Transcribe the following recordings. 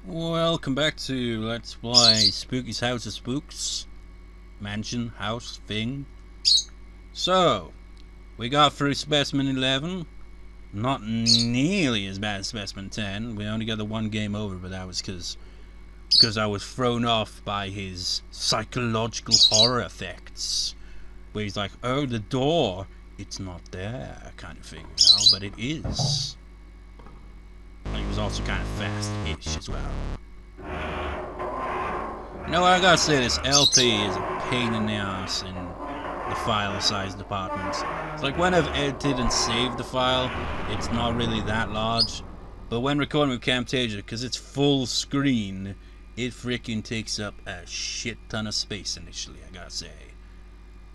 Welcome back to Let's Play Spooky's House of Spooks. Mansion, house, thing. So, we got through Specimen 11. Not nearly as bad as Specimen 10. We only got the one game over, but that was because I was thrown off by his psychological horror effects. Where he's like, oh, the door, it's not there, kind of thing, you know, but it is. He was also kind of fast-ish as well. You know what, I gotta say, this LP is a pain in the ass in the file size department. It's like when I've edited and saved the file, it's not really that large. But when recording with Camtasia, because it's full screen, it freaking takes up a shit ton of space initially, I gotta say.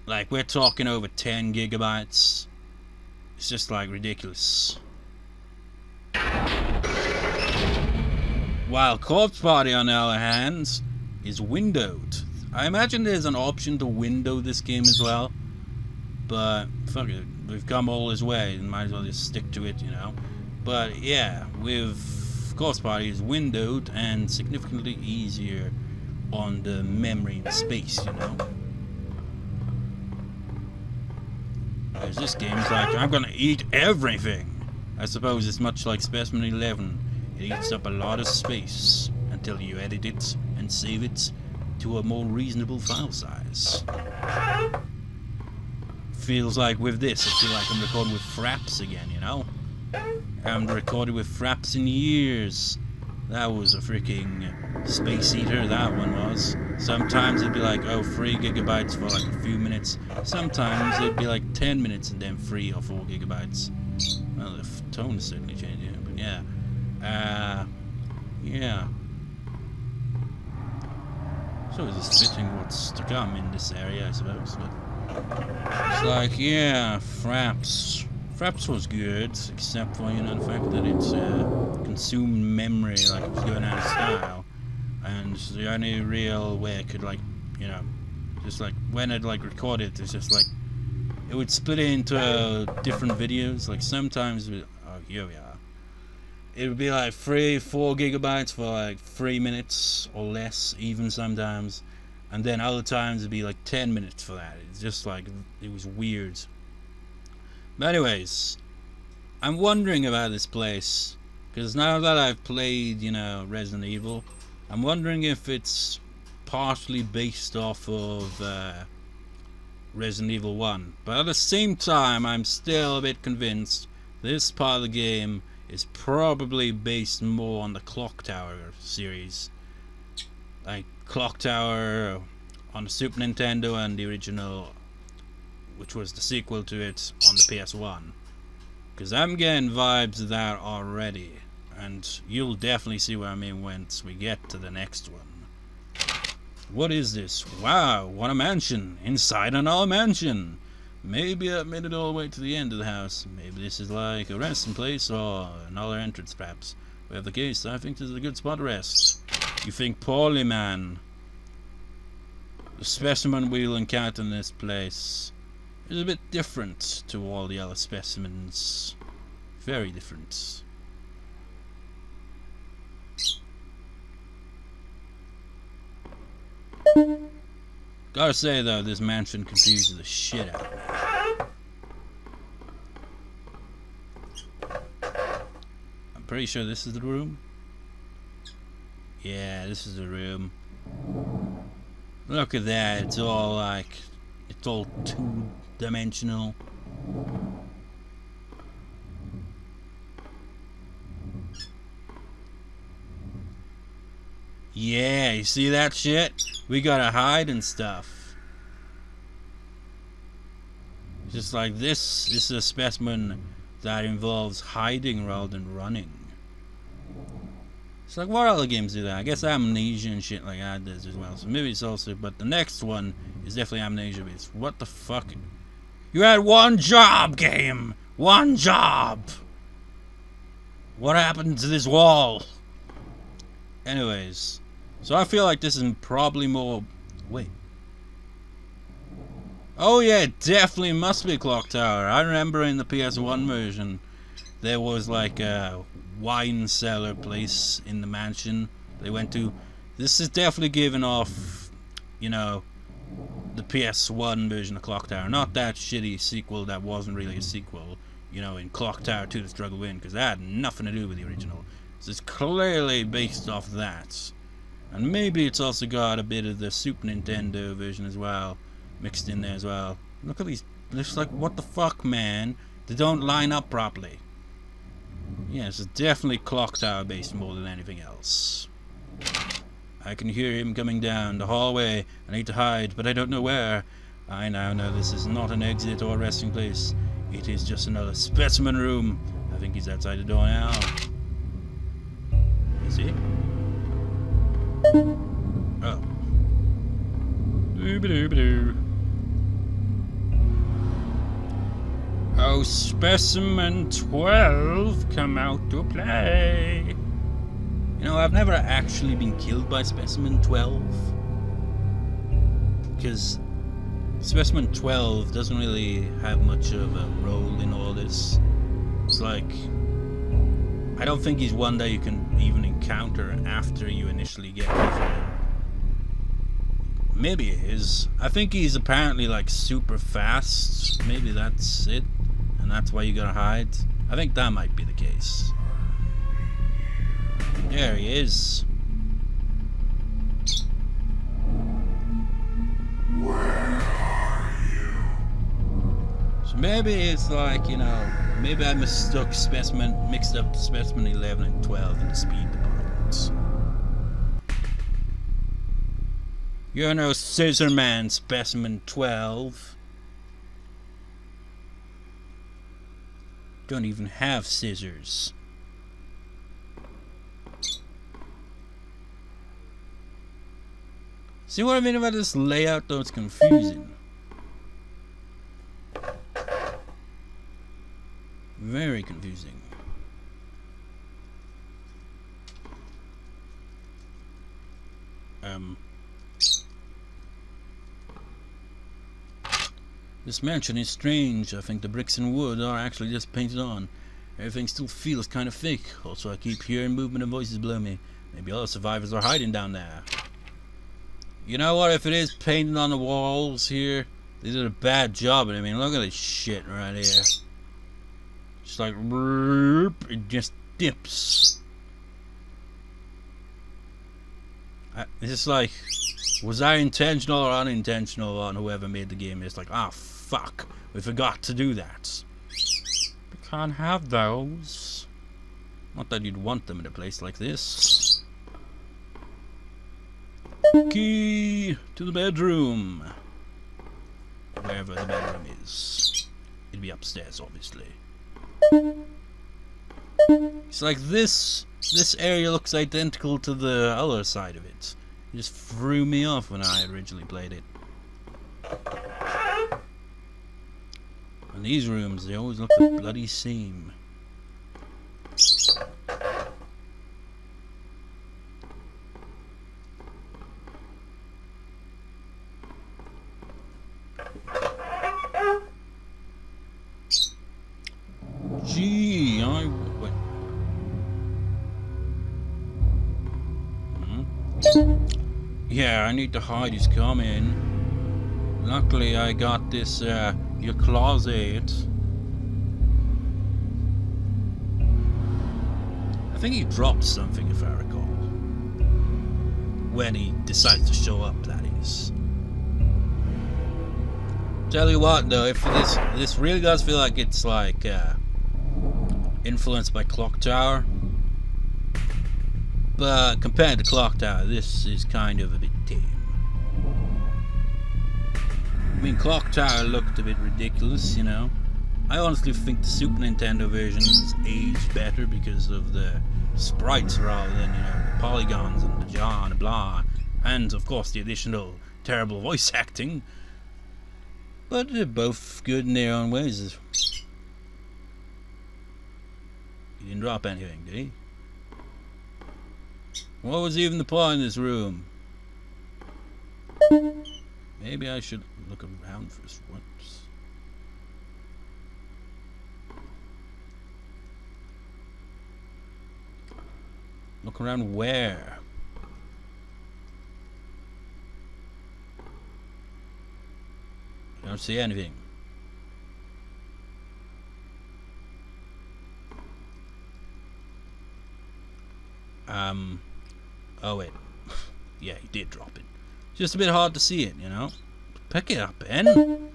Like, we're talking over 10 gigabytes. It's just like ridiculous. While Corpse Party, on the other hand, is windowed. I imagine there's an option to window this game as well, but fuck it, we've come all this way and might as well just stick to it, you know. But yeah, with Corpse Party is windowed and significantly easier on the memory and space, you know. Whereas this game is like, I'm gonna eat everything. I suppose it's much like Specimen 11. It eats up a lot of space until you edit it and save it to a more reasonable file size. Feels like with this, I feel like I'm recording with Fraps again, you know? I haven't recorded with Fraps in years. That was a freaking space eater, that one was. Sometimes it'd be like, oh, 3 gigabytes for like a few minutes. Sometimes it'd be like 10 minutes and then 3 or 4 gigabytes. Well, the tone is certainly changing, but yeah. Yeah. So it's just fitting what's to come in this area, I suppose. But it's like, yeah, Fraps. Fraps was good, except for, you know, the fact that it consumed memory like it was going out of style. And the only real way I could, like, you know, just like, when I'd like record it, it's just like, it would split it into different videos. Like sometimes, oh, here we are. It would be like 3-4 gigabytes for like 3 minutes or less, even sometimes. And then other times it'd be like 10 minutes for that. It's just like, it was weird. But anyways, I'm wondering about this place. Because now that I've played, you know, Resident Evil, I'm wondering if it's partially based off of Resident Evil 1. But at the same time, I'm still a bit convinced this part of the game is probably based more on the Clock Tower series. Like Clock Tower on the Super Nintendo and the original, which was the sequel to it, on the PS1. Because I'm getting vibes of that already. And you'll definitely see what I mean once we get to the next one. What is this? Wow, what a mansion! Inside another mansion! Maybe I've made it all the way to the end of the house. Maybe this is like a resting place or another entrance perhaps. Whatever the case, I think this is a good spot to rest. You think poorly, man. The specimen we'll encounter in this place is a bit different to all the other specimens. Very different. Gotta say though, this mansion confuses the shit out of me. I'm pretty sure this is the room. Yeah, this is the room. Look at that, it's all like, it's all two-dimensional. Yeah, you see that shit? We gotta hide and stuff. Just like this is a specimen that involves hiding rather than running. It's like, what other games do that? I guess Amnesia and shit like that does as well. So maybe it's also, but the next one is definitely Amnesia based. What the fuck? You had one job, game! One job! What happened to this wall? Anyways. So I feel like this is probably more... Wait. Oh yeah, it definitely must be a Clock Tower. I remember in the PS1 version, there was like a wine cellar place in the mansion they went to. This is definitely giving off, you know, the PS1 version of Clock Tower, not that shitty sequel that wasn't really a sequel, you know, in Clock Tower 2 The Struggle Win, because that had nothing to do with the original. So it's clearly based off that. And maybe it's also got a bit of the Super Nintendo version as well, mixed in there as well. Look at these, looks like, what the fuck, man? They don't line up properly. Yes, it's definitely Clock Tower based more than anything else. I can hear him coming down the hallway. I need to hide, but I don't know where. I now know this is not an exit or resting place. It is just another specimen room. I think he's outside the door now. Is he? Oh. Oh, Specimen 12, come out to play. You know, I've never actually been killed by Specimen 12. Because Specimen 12 doesn't really have much of a role in all this. It's like, I don't think he's one that you can even encounter after you initially get him. Maybe he is. I think he's apparently like super fast. Maybe that's it. And that's why you gotta hide. I think that might be the case. There he is. Where are you? So maybe it's like, you know, maybe I mixed up Specimen 11 and 12 in the speed departments. You're no scissor man, Specimen 12. Don't even have scissors. See what I mean about this layout though? It's confusing. Very confusing. This mansion is strange. I think the bricks and wood are actually just painted on. Everything still feels kind of fake. Also, I keep hearing movement and voices below me. Maybe all the survivors are hiding down there. You know what? If it is painted on the walls here, they did a bad job. I mean, look at this shit right here. Just like, it just dips. It's just like, was that intentional or unintentional on whoever made the game? It's like, ah, fuck, we forgot to do that. We can't have those. Not that you'd want them in a place like this. Key to the bedroom. Wherever the bedroom is. It'd be upstairs, obviously. It's like this area looks identical to the other side of it. It just threw me off when I originally played it. And these rooms, they always look the bloody same. Gee, wait. Yeah, I need to hide. He's coming. Luckily, I got this, your closet. I think he dropped something, if I recall. When he decides to show up, that is. Tell you what, though, if this really does feel like it's like, influenced by Clock Tower. But compared to Clock Tower, this is kind of a bit tame. I mean, Clock Tower looked a bit ridiculous, you know. I honestly think the Super Nintendo version is aged better because of the sprites rather than, you know, the polygons and the jaw and the blah. And, of course, the additional terrible voice acting. But they're both good in their own ways. He didn't drop anything, did he? What was even the point in this room? Maybe I should look around first once. Look around where? Don't see anything. Oh wait. Yeah, he did drop it. Just a bit hard to see it, you know? Pick it up, Ben.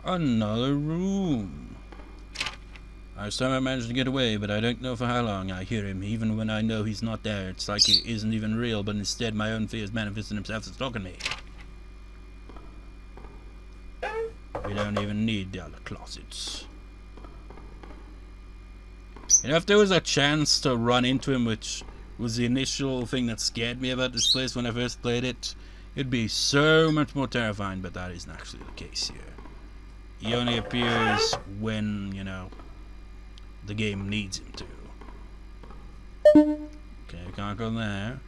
Another room. I somehow managed to get away, but I don't know for how long. I hear him, even when I know he's not there. It's like he isn't even real, but instead my own fears manifesting himself as stalking me. We don't even need the other closets. You know, if there was a chance to run into him, which was the initial thing that scared me about this place when I first played it, it'd be so much more terrifying, but that isn't actually the case here. He only appears when, you know, the game needs him to. Okay, can't go there.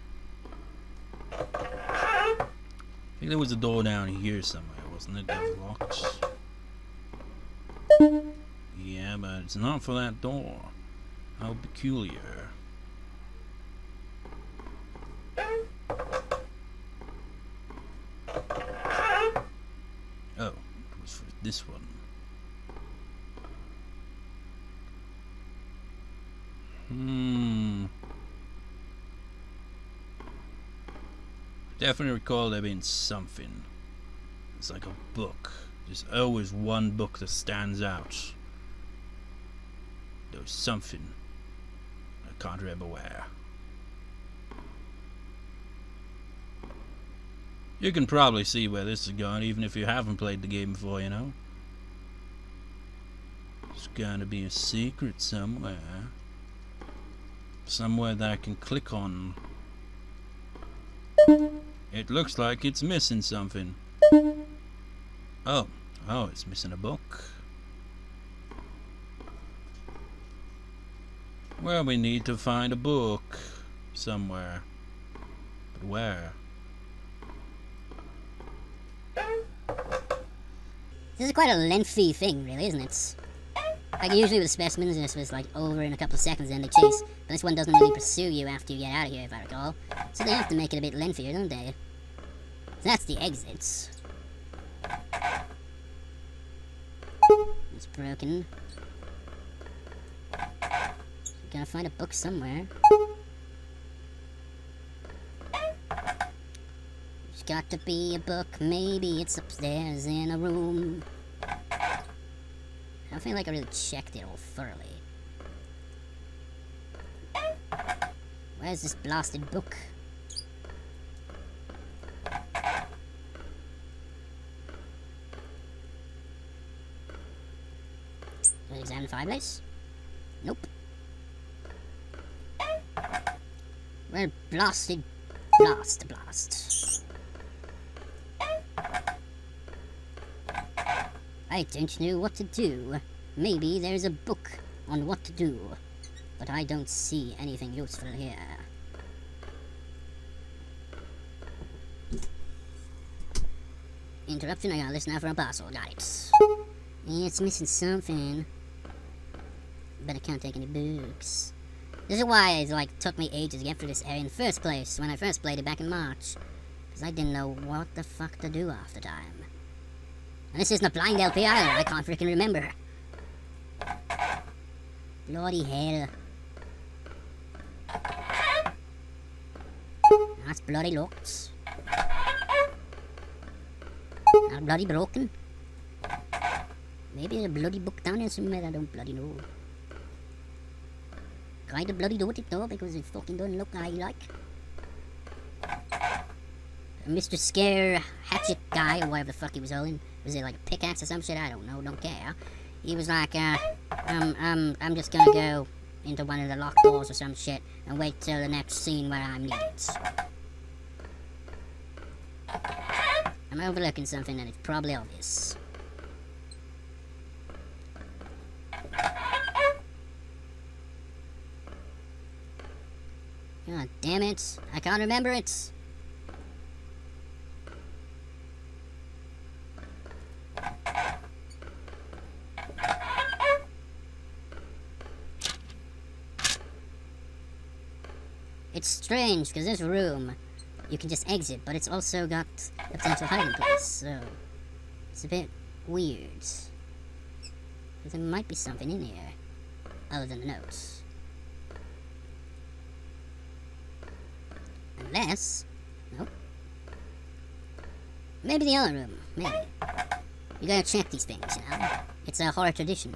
I think there was a door down here somewhere, wasn't it? That was locked. Yeah, but it's not for that door. How peculiar. Oh, it was for this one. Definitely recall there being something. It's like a book. There's always one book that stands out. There was something. I can't remember where. You can probably see where this is going, even if you haven't played the game before, you know. There's gonna be a secret somewhere. Somewhere that I can click on. It looks like it's missing something. Oh, it's missing a book. Well, we need to find a book somewhere. But where? This is quite a lengthy thing, really, isn't it? Like, usually with specimens, this was like over in a couple of seconds and they chase. But this one doesn't really pursue you after you get out of here, if I recall. So they have to make it a bit lengthier, don't they? So that's the exits. It's broken. Gotta find a book somewhere. There's got to be a book. Maybe it's upstairs in a room. I feel like I really checked it all thoroughly. Where's this blasted book? Did I examine the fireplace? Nope. Well, blasted. Blast. I don't know what to do. Maybe there's a book on what to do, but I don't see anything useful here. Interruption, I gotta listen out for a parcel. Got it. Yeah, it's missing something. But I can't take any books. This is why it took me ages to get through this area in the first place, when I first played it back in March. Because I didn't know what the fuck to do half the time. And this isn't a blind LP either, I can't freaking remember. Bloody hell. That's bloody locked. Not bloody broken. Maybe there's a bloody book down there somewhere, I don't bloody know. Kinda bloody do it though, because it fucking doesn't look how you like. Mr. Scare Hatchet guy, or whatever the fuck he was holding. Was it like a pickaxe or some shit? I don't know, don't care. He was like, I'm just gonna go into one of the locked doors or some shit and wait till the next scene where I'm needed. I'm overlooking something and it's probably obvious. God damn it, I can't remember it. It's strange, because this room, you can just exit, but it's also got a potential hiding place, so it's a bit weird. But there might be something in here, other than the notes. Unless... Nope. Maybe the other room, maybe. You gotta check these things, you know? It's a horror tradition.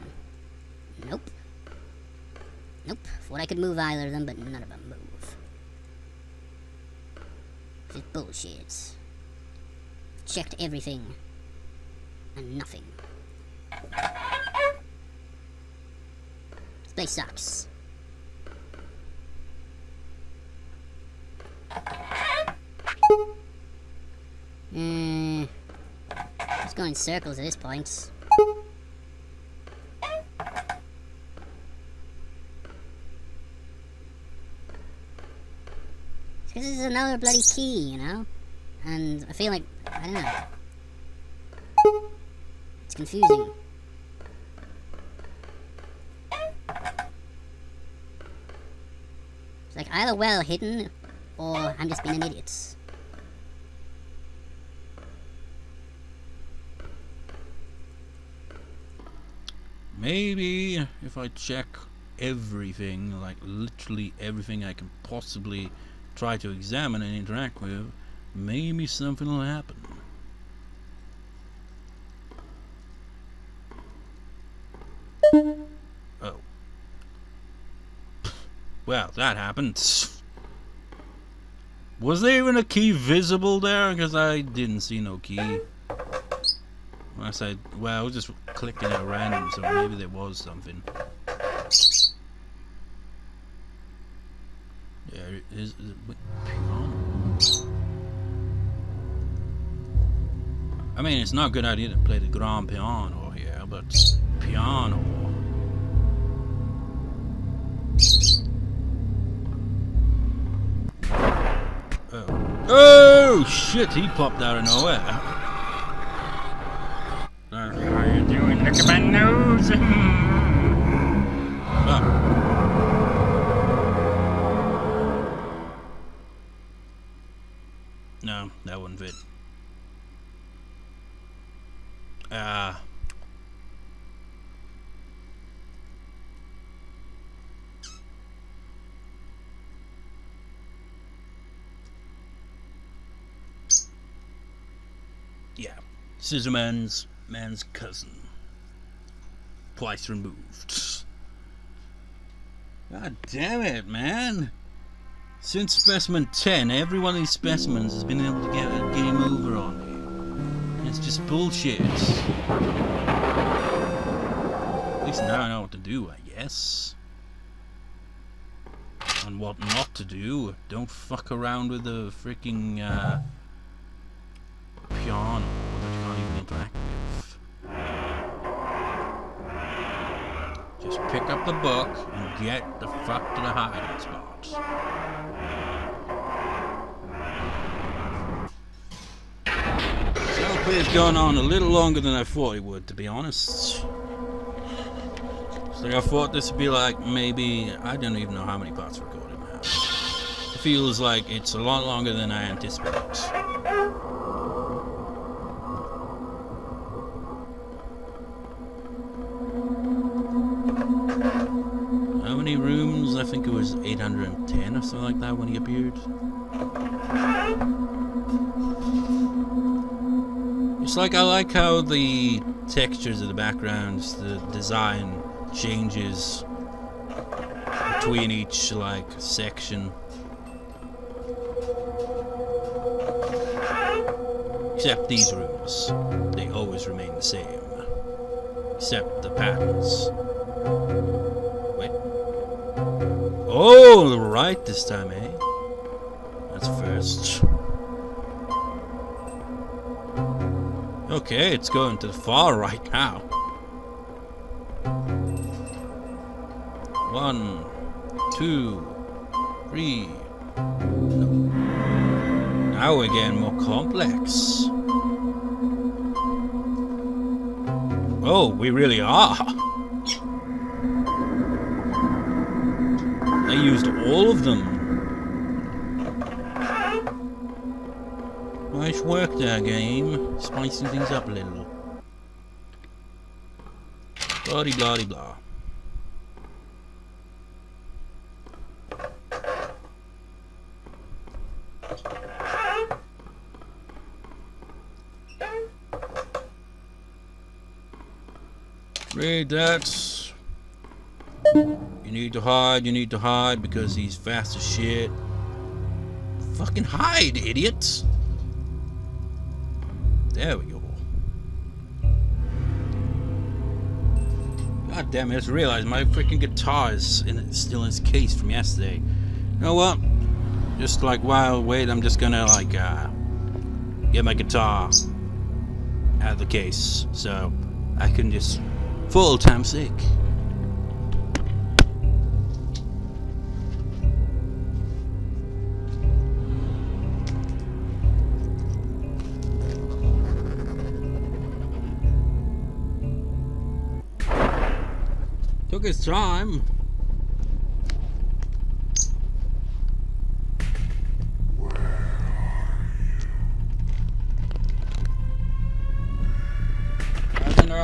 Nope. Nope. Thought I could move either of them, but none of them move. Just bullshit. Checked everything. And nothing. This place sucks. Just going in circles at this point. Because this is another bloody key, you know? And I feel like, I don't know. It's confusing. It's like either well hidden, or I'm just being an idiot. Maybe if I check everything, like literally everything I can possibly try to examine and interact with, maybe something will happen. Oh. Well, that happened. Was there even a key visible there? Because I didn't see no key. I said, well, I was just clicking at random, so maybe there was something. Yeah, is piano. I mean, it's not a good idea to play the grand piano here, but piano. Oh. Oh shit! He popped out of nowhere. How you doing? Look at my nose. Oh. No, that wouldn't fit. Yeah, Scissorman's man's cousin. Twice removed. God damn it, man. Since Specimen 10, every one of these specimens has been able to get a game over on me. It's just bullshit. At least now I know what to do, I guess. And what not to do. Don't fuck around with the freaking piano that you can't even interact with. Just pick up the book and get the fuck to the hiding spot. Selfie has gone on a little longer than I thought it would, to be honest. So I thought this would be like maybe, I don't even know how many parts recorded now. It feels like it's a lot longer than I anticipated. How many rooms? I think it was 810 or something like that when he appeared. It's like, I like how the textures of the backgrounds, the design changes between each like section. Except these rooms, they always remain the same. Except the patterns. Wait. Oh, the right this time, eh? That's first. Okay, it's going to the far right now. 1, 2, 3. No. Now we're getting more complex. Oh, we really are. They used all of them. work there, game. Spicing things up a little. Bloody bloody blah. Read that. You need to hide because he's fast as shit. Fucking hide, idiots! There we go. God damn it, I just realized my freaking guitar is still in its case from yesterday. You know what? Just like while wait, I'm just gonna like get my guitar out of the case so I can just full-time sick. Took his time.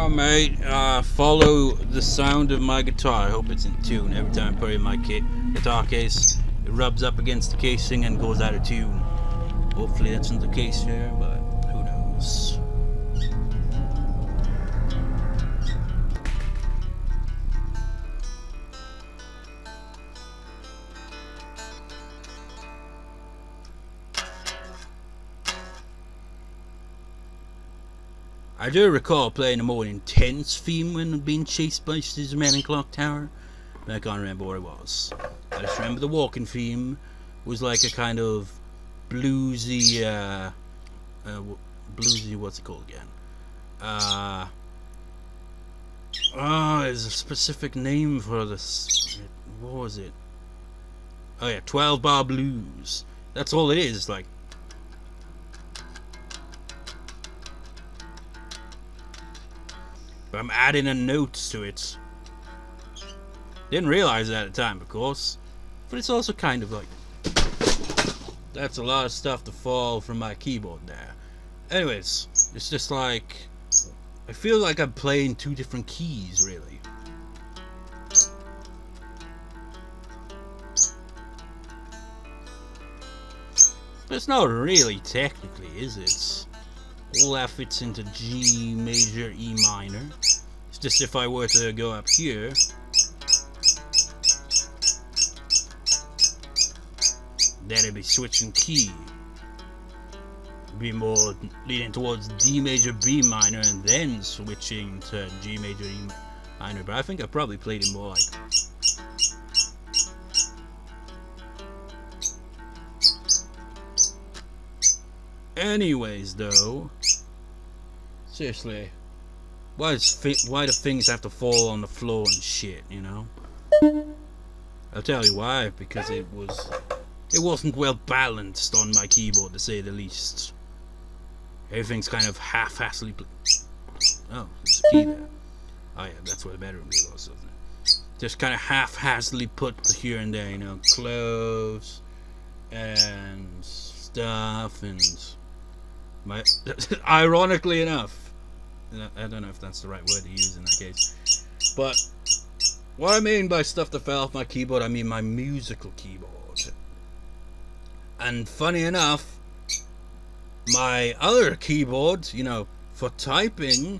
Mate, follow the sound of my guitar. I hope it's in tune. Every time I put it in my guitar case, it rubs up against the casing and goes out of tune. Hopefully that's not the case here, but who knows. I do recall playing a more intense theme when being chased by Specimen in Clock Tower, but I can't remember what it was. I just remember the walking theme was like a kind of bluesy, bluesy, what's it called again? There's a specific name for this. What was it? Oh yeah, 12-bar blues. That's all it is, like. But I'm adding a note to it. Didn't realize that at the time, of course. But it's also kind of like... That's a lot of stuff to fall from my keyboard there. Anyways, it's just like... I feel like I'm playing two different keys, really. But it's not really technically, is it? All that fits into G major, E minor. It's just if I were to go up here, then it'd be switching key. It'd be more leaning towards D major, B minor, and then switching to G major, E minor. But I think I probably played it more like. Anyways, though, seriously, why do things have to fall on the floor and shit? You know, I'll tell you why. Because it wasn't well balanced on my keyboard, to say the least. Everything's kind of half-assedly. Oh, there's a key there. Oh yeah, that's where the bedroom key was, isn't it? Just kind of half-assedly put here and there, you know, clothes and stuff and. Ironically enough, I don't know if that's the right word to use in that case, but what I mean by stuff that fell off my keyboard, I mean my musical keyboard. And funny enough, my other keyboard, you know, for typing,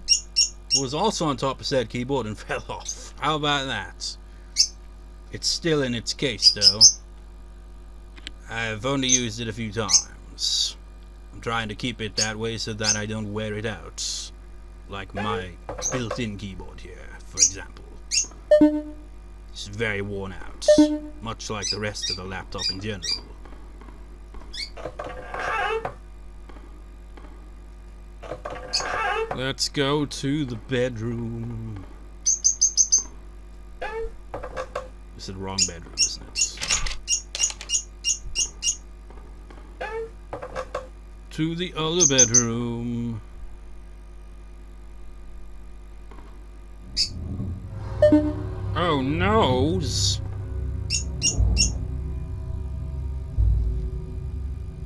was also on top of said keyboard and fell off. How about that? It's still in its case, though. I've only used it a few times. I'm trying to keep it that way so that I don't wear it out. Like my built-in keyboard here, for example. It's very worn out, much like the rest of the laptop in general. Let's go to the bedroom. This is the wrong bedroom, isn't it? To the other bedroom. Oh no!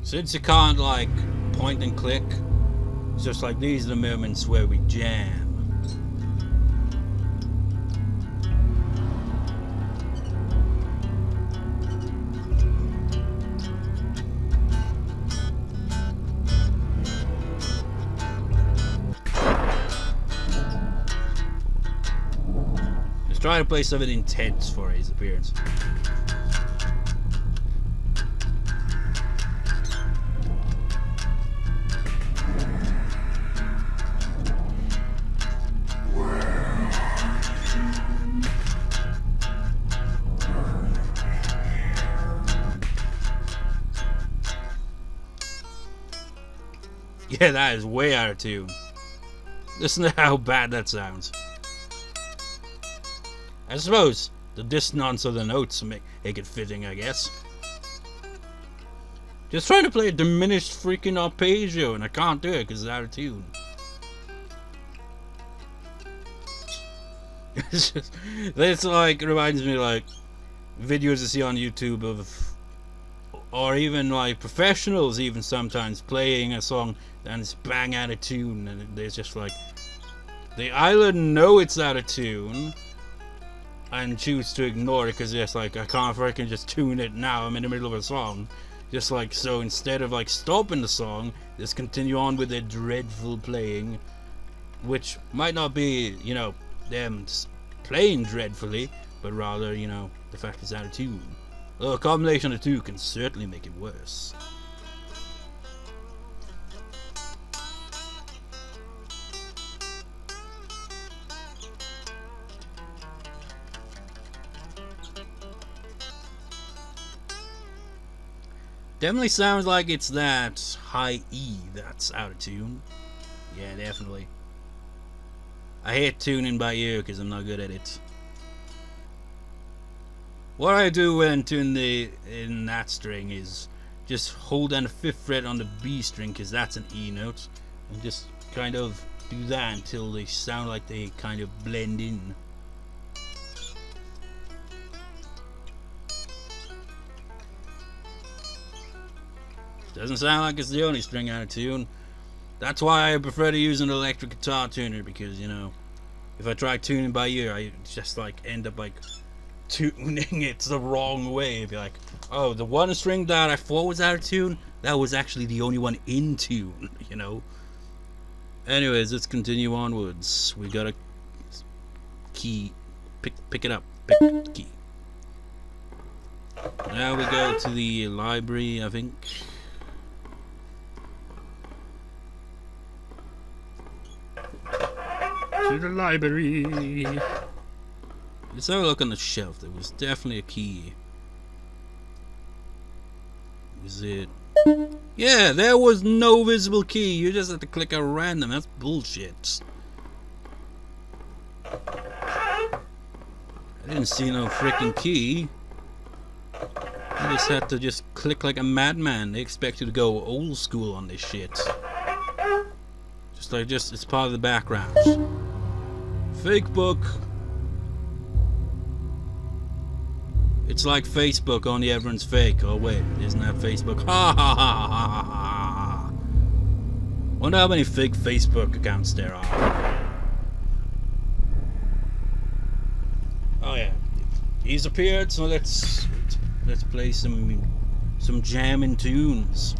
Since you can't like point and click. It's just like these are the moments where we jam. Let's try to play something intense for his appearance. Yeah, that is way out of tune. Listen to how bad that sounds. I suppose the dissonance of the notes make it fitting, I guess. Just trying to play a diminished freaking arpeggio and I can't do it because it's out of tune. It's like, it reminds me like videos you see on YouTube of, or even like professionals even sometimes playing a song and it's bang out of tune, and there's just like, they either know it's out of tune and choose to ignore it because it's like, I can't freaking just tune it now, I'm in the middle of a song. Just like, so instead of like stopping the song, just continue on with their dreadful playing, which might not be, you know, them playing dreadfully, but rather, you know, the fact it's out of tune. Well, a combination of the two can certainly make it worse. Definitely sounds like it's that high E that's out of tune. Yeah, definitely. I hate tuning by ear because I'm not good at it. What I do when tuning in that string is just hold down the 5th fret on the B string because that's an E note, and just kind of do that until they sound like they kind of blend in. Doesn't sound like it's the only string out of tune. That's why I prefer to use an electric guitar tuner, because, you know, if I try tuning by ear, I just like end up like tuning it the wrong way. It'd be like, oh, the one string that I thought was out of tune, that was actually the only one in tune, you know. Anyways, let's continue onwards. We got a key. Pick it up. Pick the key. Now we go to the library, I think. To the library. Let's have a look on the shelf. There was definitely a key. Was it? Yeah, there was no visible key. You just had to click at random. That's bullshit. I didn't see no freaking key. You just had to just click like a madman. They expect you to go old school on this shit. It's part of the background. Fake book. It's like Facebook, only everyone's fake. Oh wait, isn't that Facebook? Ha ha ha ha ha. Wonder how many fake Facebook accounts there are. Oh yeah, he's appeared. So let's play some jamming tunes.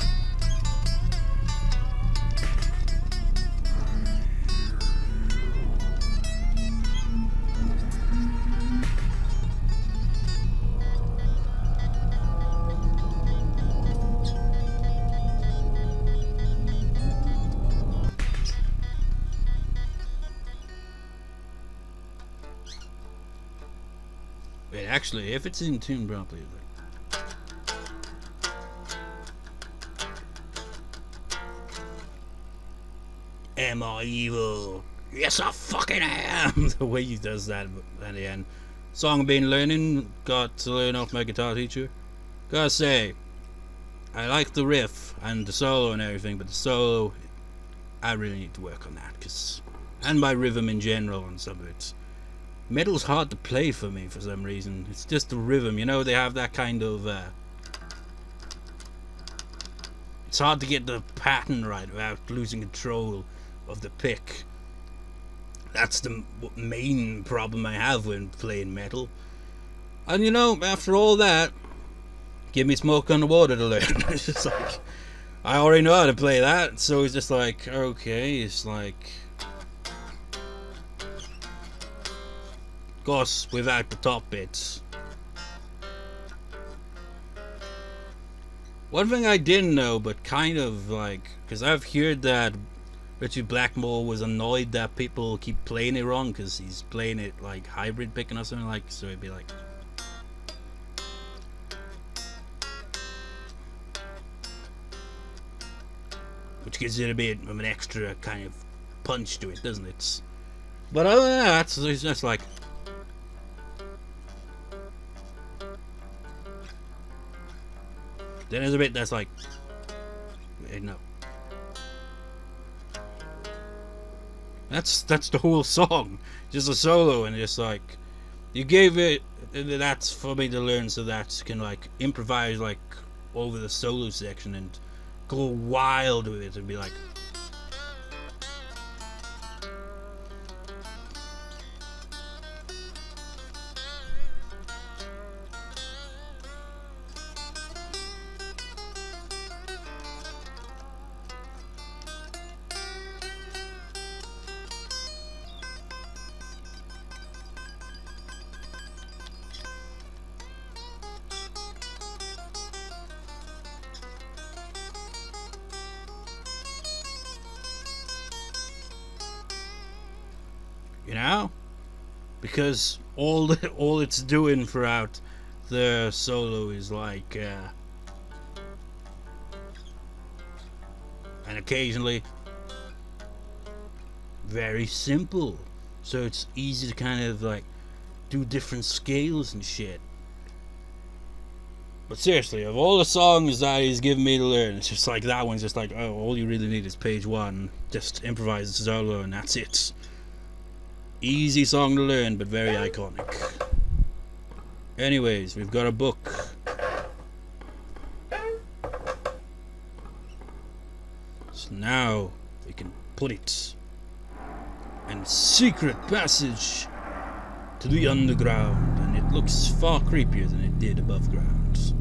Actually, if it's in tune properly, am I evil? Yes, I fucking am. The way he does that at the end. Song I've been learning, got to learn off my guitar teacher. Gotta say, I like the riff and the solo and everything, but the solo, I really need to work on that, and my rhythm in general on some of it. Metal's hard to play for me for some reason. It's just the rhythm, you know, they have that kind of it's hard to get the pattern right without losing control of the pick. That's the main problem I have when playing metal. And you know, after all that, give me Smoke on the Water to learn. It's just like, I already know how to play that, so it's just like, okay, it's like, of course, without the top bits. One thing I didn't know, but kind of like, because I've heard that Richie Blackmore was annoyed that people keep playing it wrong because he's playing it like hybrid picking or something, like, so it'd be like, which gives it a bit of an extra kind of punch to it, doesn't it? But other than that, it's just like, then there's a bit that's like, no. That's the whole song, just a solo, and just like, you gave it, that's for me to learn so that I can like improvise like over the solo section and go wild with it and be like, you know, because all it's doing throughout the solo is like, and occasionally very simple, so it's easy to kind of like do different scales and shit. But seriously, of all the songs that he's given me to learn, it's just like that one's just like, oh, all you really need is page one, just improvise the solo and that's it. Easy song to learn, but very iconic. Anyways, we've got a book. So now we can put it in secret passage to the underground, and it looks far creepier than it did above ground.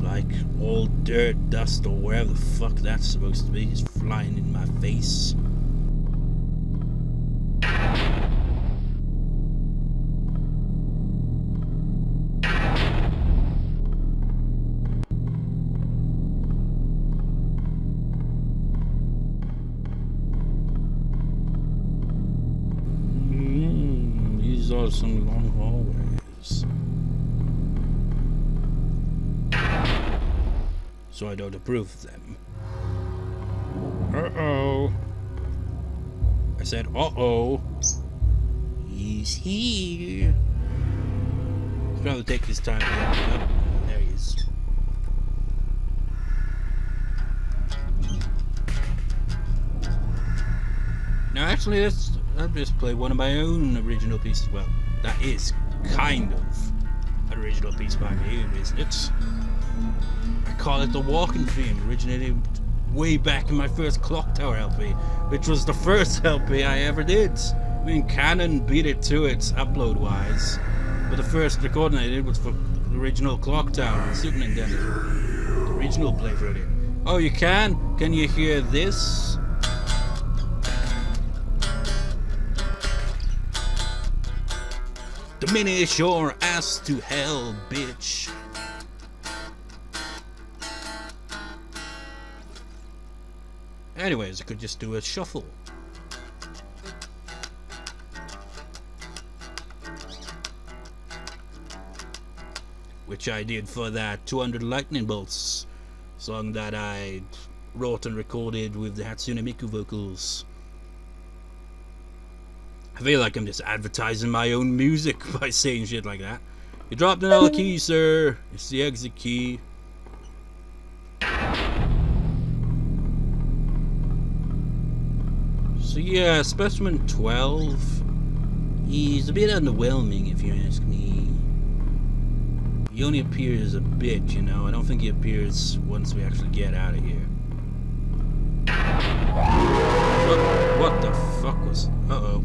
Like all dirt, dust, or wherever the fuck that's supposed to be is flying in my face. These are some long hallways. So I don't approve of them. Uh-oh. I said, uh-oh. He's here. Let's rather take this time to get him up. There he is. Now actually, I'll just play one of my own original pieces. Well, that is kind of an original piece by me, isn't it? I call it the Walking Theme, originated way back in my first Clock Tower LP, which was the first LP I ever did. I mean, Canon beat it to it upload-wise, but the first recording I did was for the original Clock Tower on Super Nintendo. The original playthrough did. Oh, you can? Can you hear this? Diminish your ass to hell, bitch. Anyways, I could just do a shuffle. Which I did for that 200 Lightning Bolts song that I wrote and recorded with the Hatsune Miku vocals. I feel like I'm just advertising my own music by saying shit like that. You dropped another key, sir. It's the exit key. So yeah, Specimen 12. He's a bit underwhelming if you ask me. he only appears a bit, you know. I don't think he appears once we actually get out of here. What the fuck was... Uh-oh.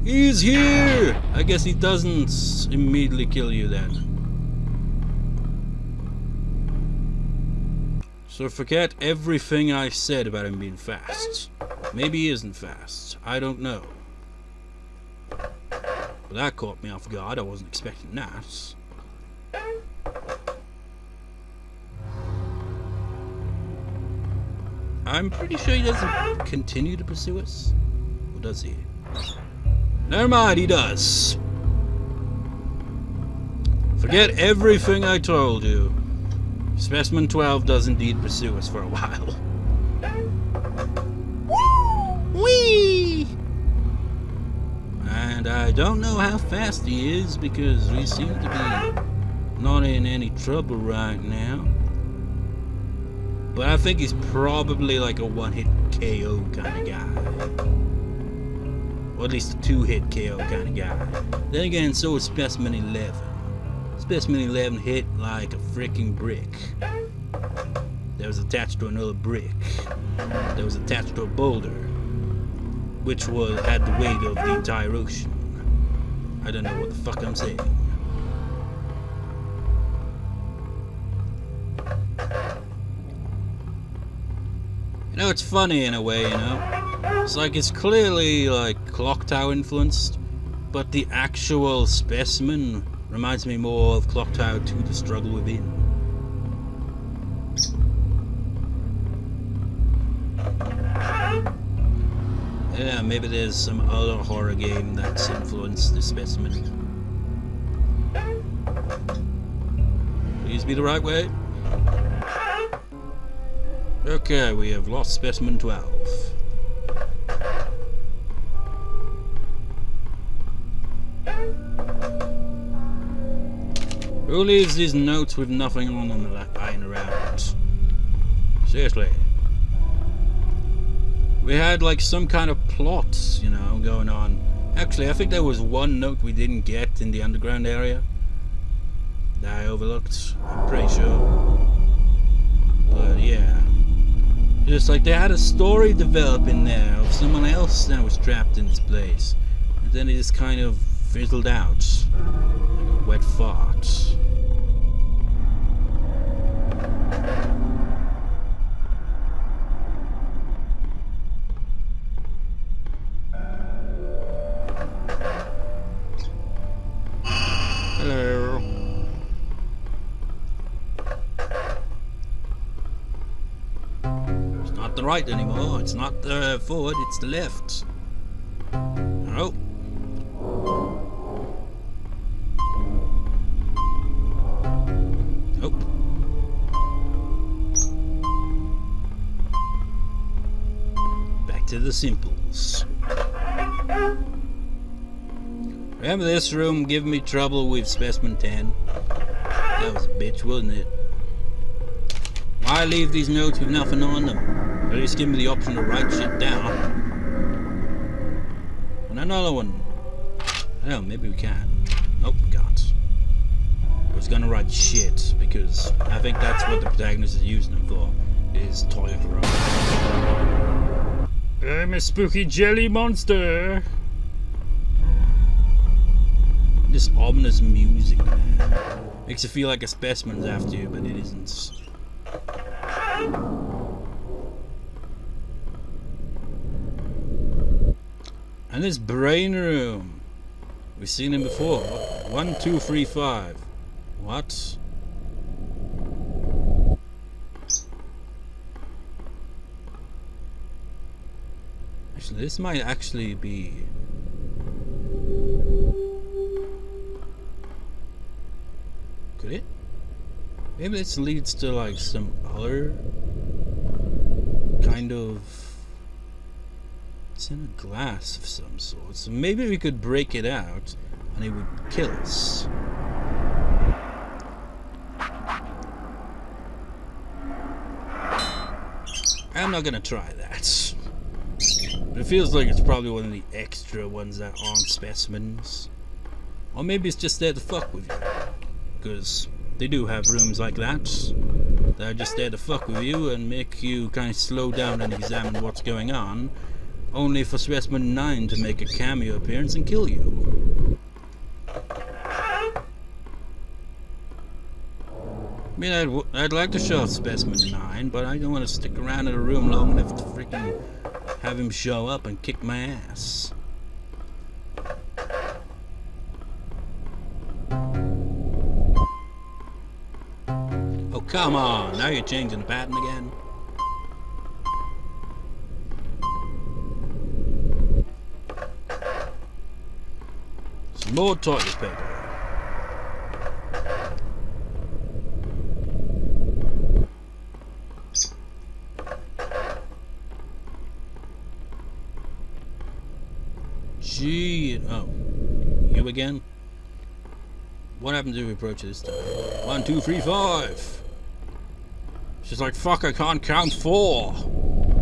He's here! I guess he doesn't immediately kill you then. So forget everything I said about him being fast. Maybe he isn't fast. I don't know. But that caught me off guard. I wasn't expecting that. I'm pretty sure he doesn't continue to pursue us. Or does he? Never mind, he does. Forget everything I told you. Specimen 12 does indeed pursue us for a while. Whee! And I don't know how fast he is because we seem to be not in any trouble right now. But I think he's probably like a one-hit KO kind of guy. Or at least a two-hit KO kind of guy. Then again, so is Specimen 11. Specimen 11 hit like a freaking brick. That was attached to another brick. That was attached to a boulder. Which had the weight of the entire ocean. I don't know what the fuck I'm saying. You know, it's funny in a way, you know? It's like it's clearly like Clock Tower influenced, but the actual Specimen reminds me more of Clock Tower 2, The Struggle Within. Yeah, maybe there's some other horror game that's influenced the Specimen. Please be the right way. Okay, we have lost Specimen 12. Who leaves these notes with nothing on them lying around? Seriously. We had like some kind of plot, you know, going on. Actually, I think there was one note we didn't get in the underground area that I overlooked. I'm pretty sure. But yeah. Just like they had a story developing there of someone else that was trapped in this place. And then it just kind of fizzled out. Like a wet fart. Hello. It's not the right anymore. It's not the forward, it's the left. Oh. Nope. Back to the simples. Remember this room giving me trouble with Specimen 10? That was a bitch, wasn't it? Why leave these notes with nothing on them? At least give me the option to write shit down. And another one. Oh, maybe we can. Nope, we can't. I was gonna write shit, because I think that's what the protagonist is using them for, is toilet roll. I'm a spooky jelly monster! This ominous music, man. Makes you feel like a specimen's after you, but it isn't. And this brain room. We've seen him before. 1, 2, 3, 5. What? Actually, this might actually be... Could it? Maybe this leads to like some other kind of... It's in a glass of some sort. So maybe we could break it out and it would kill us. I'm not gonna try that. But it feels like it's probably one of the extra ones that aren't specimens. Or maybe it's just there to fuck with you. Because They do have rooms like that. They're just there to fuck with you and make you kind of slow down and examine what's going on, only for Specimen 9 to make a cameo appearance and kill you. I mean, I'd like to show off Specimen 9, but I don't want to stick around in a room long enough to freaking have him show up and kick my ass. Oh, come on, now you're changing the pattern again. Some more toilet paper. Gee, oh, you again? What happened to the approach this time? 1, 2, 3, 5. She's like, fuck, I can't count 4.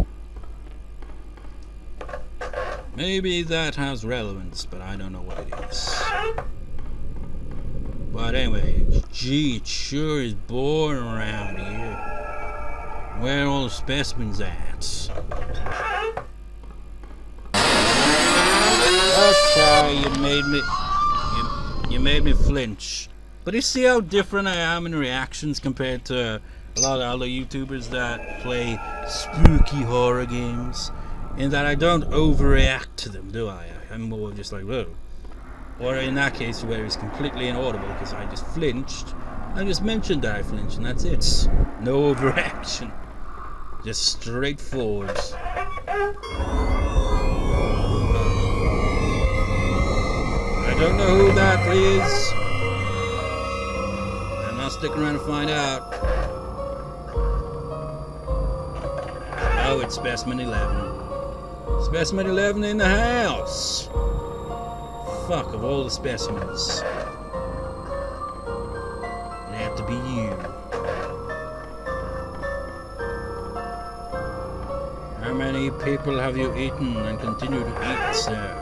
Maybe that has relevance, but I don't know what it is. But anyway, gee, it sure is boring around here. Where are all the specimens at? Okay, you made me flinch. But you see how different I am in reactions compared to a lot of other YouTubers that play spooky horror games, in that I don't overreact to them, do I? I'm more just like, whoa. Or in that case where it's completely inaudible because I just flinched. I just mentioned that I flinched and that's it. No overreaction. Just straightforward. I don't know who that is. I'm not sticking around to find out. Oh, it's Specimen 11. Specimen 11 in the house. Fuck, of all the specimens, it'd have to be you. How many people have you eaten and continue to eat, sir?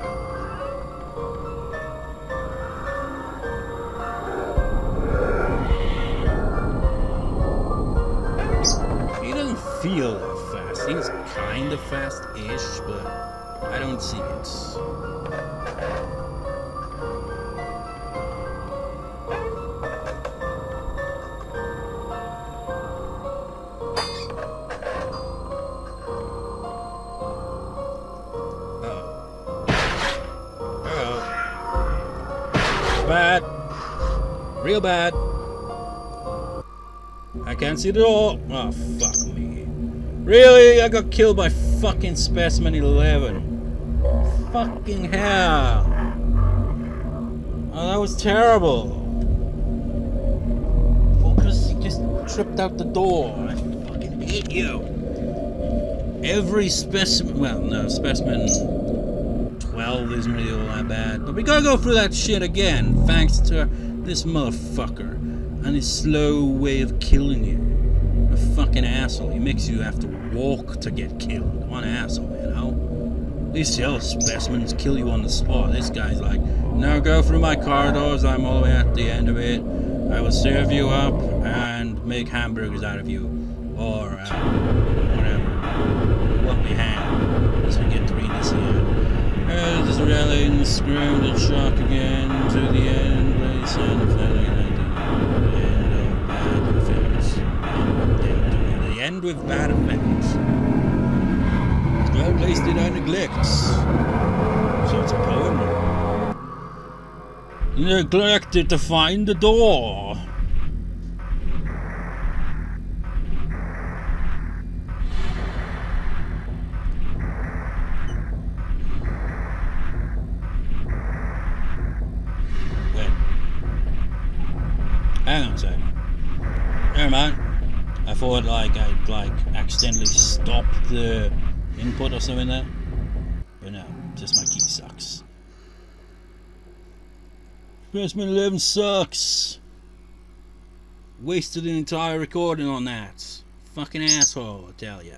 He doesn't feel that fast. He's kind of fast-ish, but I don't see it. Bad. Real bad. I can't see the door. Oh, fuck me. Really? I got killed by fucking Specimen 11. Fucking hell. Oh, that was terrible. Focus, you just tripped out the door. I fucking hate you. Every specimen, well, no, Specimen 12 isn't really all that bad, but we gotta go through that shit again, thanks to this motherfucker and his slow way of killing you. A fucking asshole. He makes you have to walk to get killed. What an asshole, you know? These other specimens kill you on the spot. This guy's like, no, go through my corridors, I'm all the way at the end of it. I will serve you up and make hamburgers out of you. Or, whatever. What we have. Let's get to read this here. Just rallying, screamed and shock again to the end, place and the end with bad effects. Well placed in our neglects. So it's a poem. Neglected to find the door. Hang on a second. Never mind. I thought I'd accidentally stop the input or something there. But no, just my key sucks. Specimen 11 sucks. Wasted an entire recording on that. Fucking asshole, I tell ya.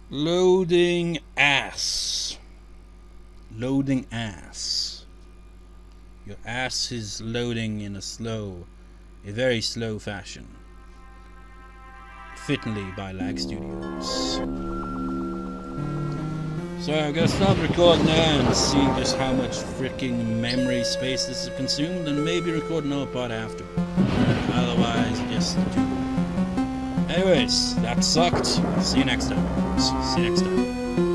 Loading ass. Loading ass. Your ass is loading in a very slow fashion. Fittingly by Lag Studios. So I'm gonna stop recording now and see just how much freaking memory space this is consumed, and maybe record another part after. Otherwise, just do. Anyways, that sucked. See you next time. See you next time.